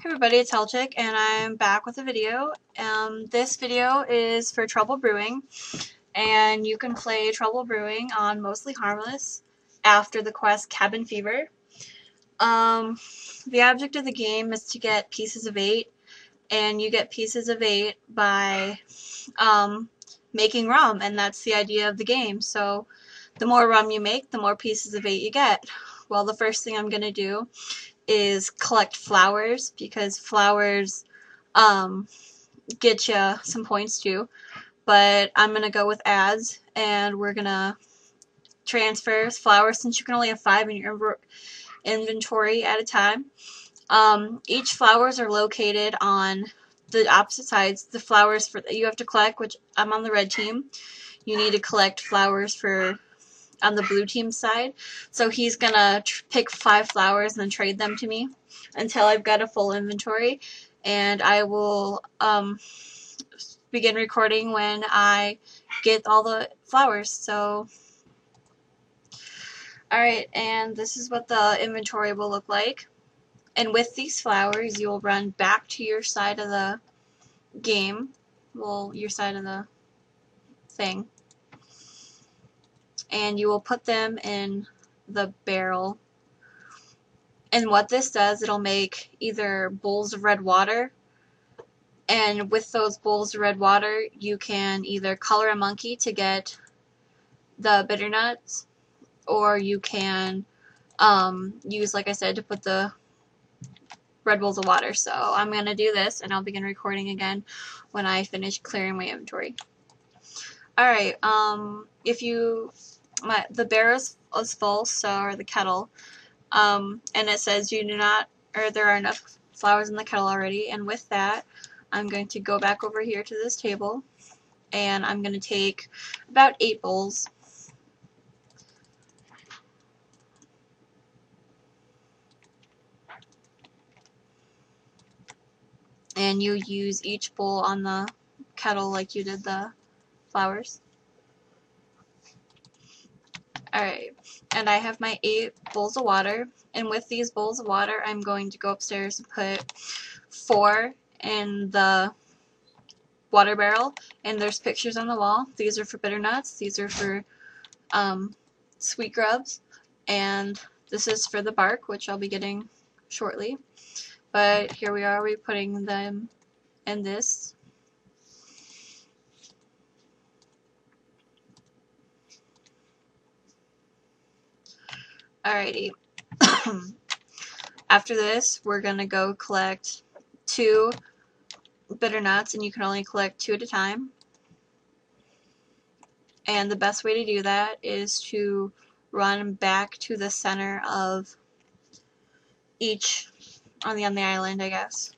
everybody, it's Hellchic, and I'm back with a video. This video is for Trouble Brewing, and you can play Trouble Brewing on Mos'Le Harmless after the quest Cabin Fever. The object of the game is to get pieces of 8, and you get pieces of 8 by making rum, and that's the idea of the game. So the more rum you make, the more pieces of 8 you get. Well, the first thing I'm going to do is collect flowers, because flowers get you some points too. But I'm going to go with ads, and we're going to transfer flowers since you can only have 5 in your inventory at a time. Each flowers are located on the opposite sides. The flowers that you have to collect, which I'm on the red team, you need to collect flowers for on the blue team side. So he's gonna pick 5 flowers and then trade them to me until I've got a full inventory, and I will begin recording when I get all the flowers. So alright, and this is what the inventory will look like. And with these flowers, you'll run back to your side of the game, well, your side of the thing, and you will put them in the barrel. And what this does, it'll make either bowls of red water, and with those bowls of red water, you can either color a monkey to get the bitter nuts, or you can use, like I said, to put the red bowls of water. So I'm going to do this, and I'll begin recording again when I finish clearing my inventory. Alright, the barrel is full, so, or the kettle, and it says there are enough flowers in the kettle already, and with that, I'm going to go back over here to this table, and I'm going to take about 8 bowls. And you use each bowl on the kettle like you did the flowers. Alright, and I have my 8 bowls of water, and with these bowls of water, I'm going to go upstairs and put 4 in the water barrel, and there's pictures on the wall. These are for bitter nuts, these are for sweet grubs, and this is for the bark, which I'll be getting shortly. But here we are, we're putting them in this. Alrighty. After this, we're going to go collect 2 bitter nuts, and you can only collect 2 at a time. And the best way to do that is to run back to the center of each on the island, I guess.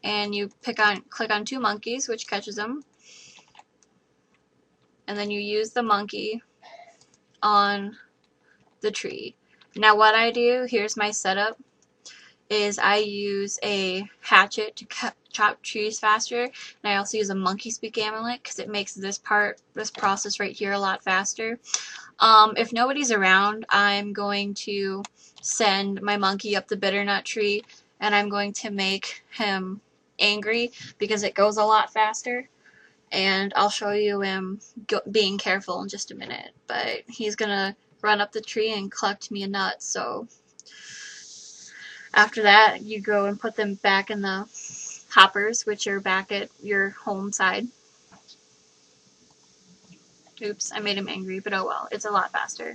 And you click on 2 monkeys, which catches them, and then you use the monkey on the tree. Now what I do, here's my setup, is I use a hatchet to chop trees faster, and I also use a monkey speak amulet because it makes this process right here a lot faster. If nobody's around, I'm going to send my monkey up the bitter nut tree, and I'm going to make him angry because it goes a lot faster, and I'll show you him being careful in just a minute. But he's gonna run up the tree and collect me a nut. So after that, you go and put them back in the hoppers, which are back at your home side. Oops, I made him angry, but oh well, it's a lot faster.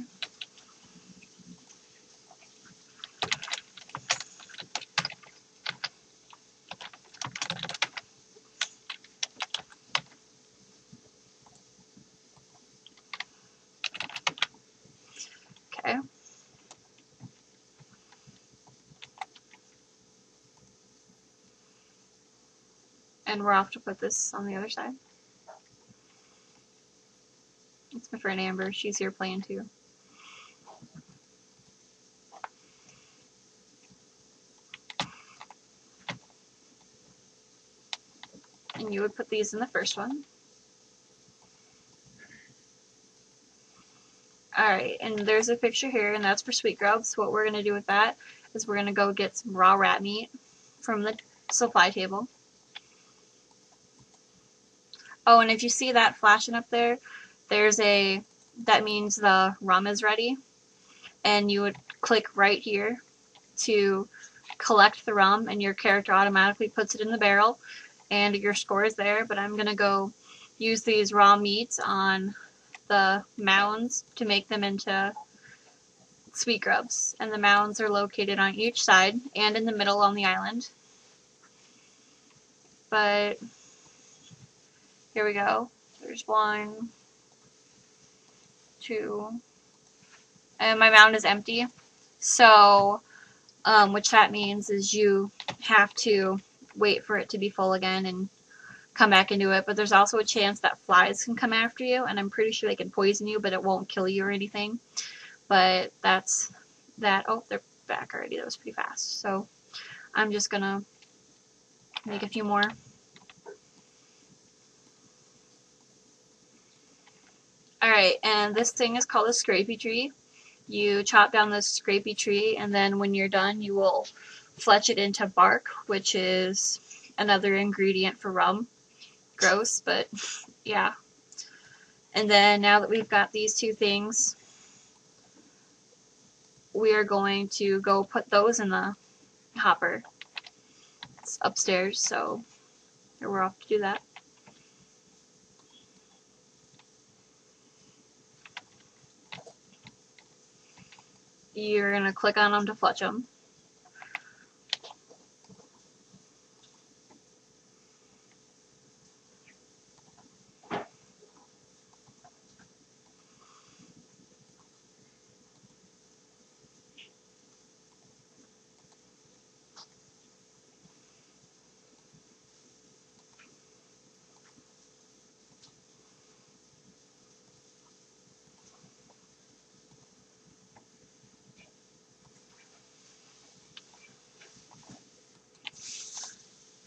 Okay. And we're off to put this on the other side. It's my friend Amber. She's here playing too. And you would put these in the first one. Alright, and there's a picture here, and that's for sweet grubs. So what we're going to do with that is we're going to go get some raw rat meat from the supply table. Oh, and if you see that flashing up there, that means the rum is ready. And you would click right here to collect the rum, and your character automatically puts it in the barrel, and your score is there. But I'm going to go use these raw meats on the mounds to make them into sweet grubs, and the mounds are located on each side and in the middle on the island. But here we go. There's 1, 2, and my mound is empty. So, which that means is you have to wait for it to be full again and come back into it. But there's also a chance that flies can come after you, and I'm pretty sure they can poison you, but it won't kill you or anything. But that's that. Oh, they're back already. That was pretty fast. So I'm just gonna make a few more. Alright, and this thing is called a scrapey tree. You chop down this scrapey tree, and then when you're done, you will fletch it into bark, which is another ingredient for rum. Gross, but yeah. And then now that we've got these two things, we are going to go put those in the hopper. It's upstairs, so we're off to do that. You're going to click on them to fletch them.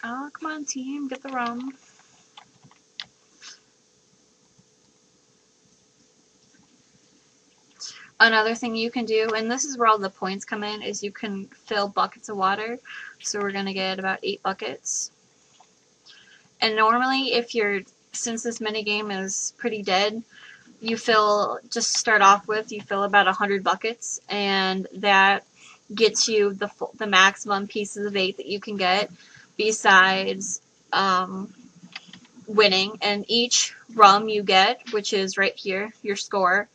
Oh, come on, team, get the rum. Another thing you can do, and this is where all the points come in, is you can fill buckets of water. So we're going to get about 8 buckets. And normally, since this minigame is pretty dead, you just start off with, you fill about 100 buckets, and that gets you the maximum pieces of 8 that you can get, besides winning. And each rum you get, which is right here, your score,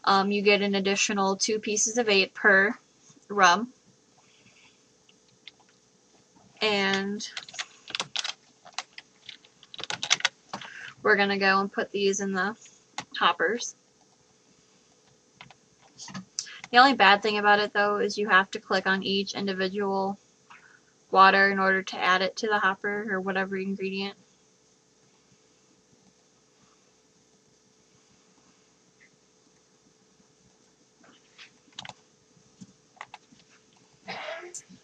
you get an additional 2 pieces of 8 per rum. And we're going to go and put these in the hoppers. The only bad thing about it, though, is you have to click on each individual water in order to add it to the hopper or whatever ingredient.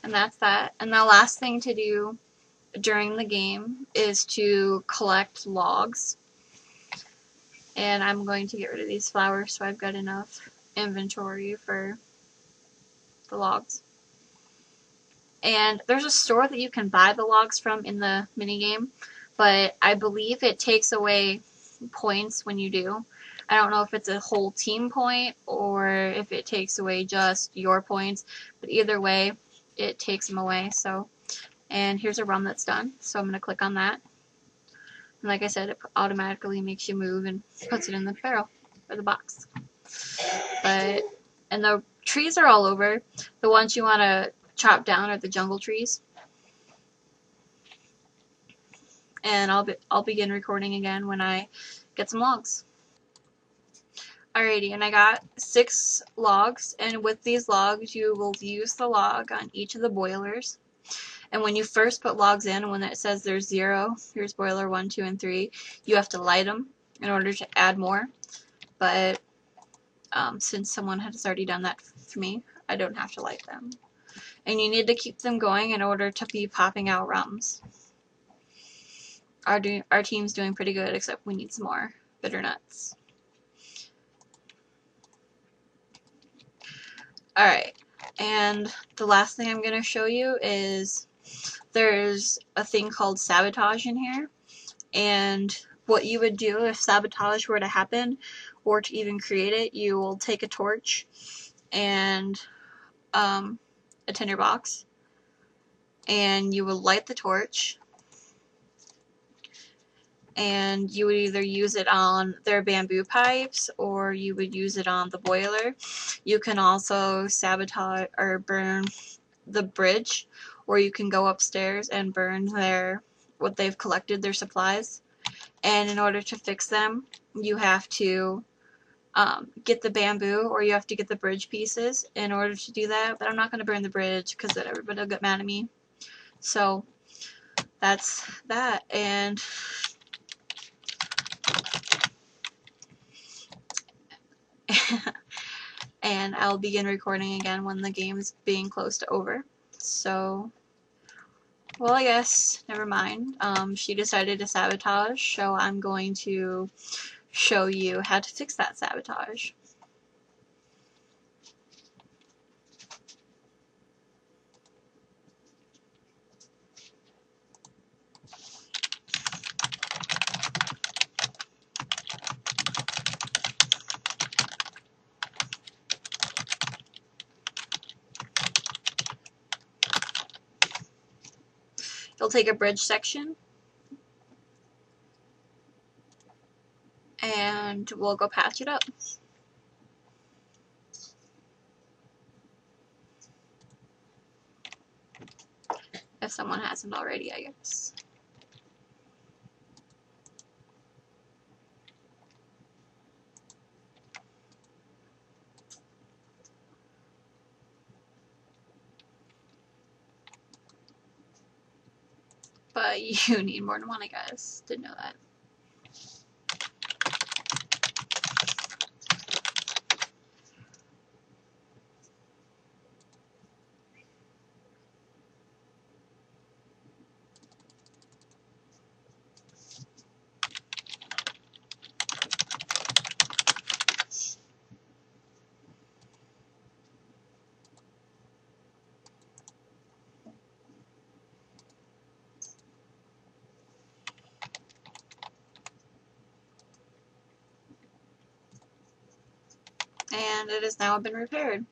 And that's that. And the last thing to do during the game is to collect logs. And I'm going to get rid of these flowers so I've got enough inventory for the logs. And there's a store that you can buy the logs from in the minigame, but I believe it takes away points when you do. I don't know if it's a whole team point or if it takes away just your points, but either way, it takes them away. So, and here's a rum that's done, so I'm going to click on that. And like I said, it automatically makes you move and puts it in the barrel or the box. And the trees are all over. The ones you want to chop down are the jungle trees. And I'll begin recording again when I get some logs. Alrighty, and I got 6 logs, and with these logs you will use the log on each of the boilers. And when you first put logs in, when it says there's 0, here's boiler 1, 2, and 3, you have to light them in order to add more. But since someone has already done that for me, I don't have to light them. And you need to keep them going in order to be popping out rums. our team's doing pretty good, except we need some more bitter nuts. Alright, and the last thing I'm going to show you is there's a thing called sabotage in here, and what you would do if sabotage were to happen, or to even create it, you will take a torch and a tinderbox, and you will light the torch, and you would either use it on their bamboo pipes or you would use it on the boiler. You can also sabotage or burn the bridge, or you can go upstairs and burn what they've collected, their supplies. And in order to fix them, you have to get the bamboo, or you have to get the bridge pieces in order to do that. But I'm not going to burn the bridge because then everybody will get mad at me. So that's that. And I'll begin recording again when the game is being close to over. So, well, I guess, never mind. She decided to sabotage, so I'm going to show you how to fix that sabotage. You'll take a bridge section, and we'll go patch it up. If someone hasn't already, I guess. But you need more than one, I guess. Didn't know that. And it has now been repaired.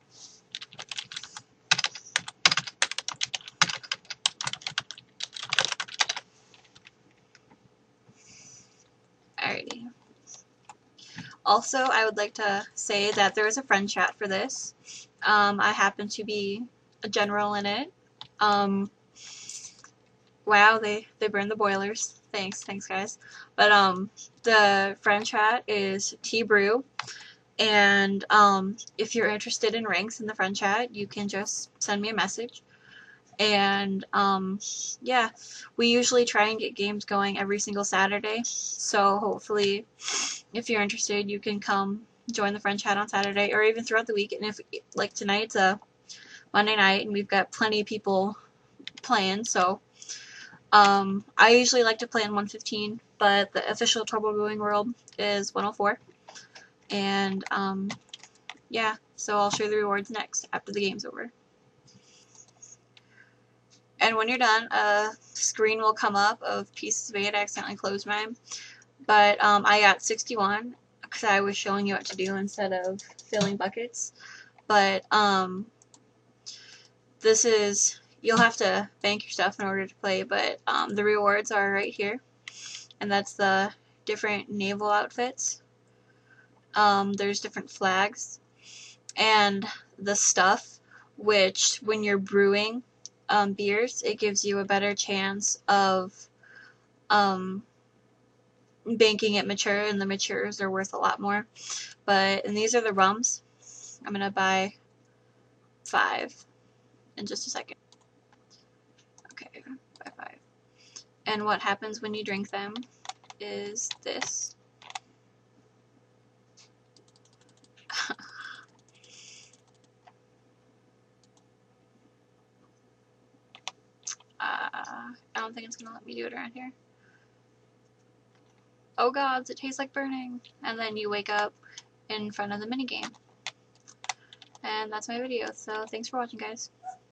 Alrighty. Also, I would like to say that there is a friend chat for this. I happen to be a general in it. Wow, they burned the boilers. Thanks guys. But the friend chat is T-Brew. And if you're interested in ranks in the friend chat, you can just send me a message. And yeah, we usually try and get games going every single Saturday. So hopefully, if you're interested, you can come join the friend chat on Saturday, or even throughout the week. And if, like, tonight's a Monday night and we've got plenty of people playing, so I usually like to play in 115, but the official Trouble Brewing world is 104. And yeah, so I'll show the rewards next after the game's over. And when you're done, a screen will come up of pieces of 8. I accidentally closed mine, but I got 61 because I was showing you what to do instead of filling buckets. But this is, you'll have to bank your stuff in order to play, but the rewards are right here, and that's the different naval outfits. There's different flags, and the stuff, which when you're brewing beers, it gives you a better chance of banking it mature, and the matures are worth a lot more. And these are the rums. I'm gonna buy 5 in just a second. Okay, buy 5. And what happens when you drink them is this. I don't think it's gonna let me do it around here. oh gods, it tastes like burning. And then you wake up in front of the minigame. And that's my video, so thanks for watching, guys.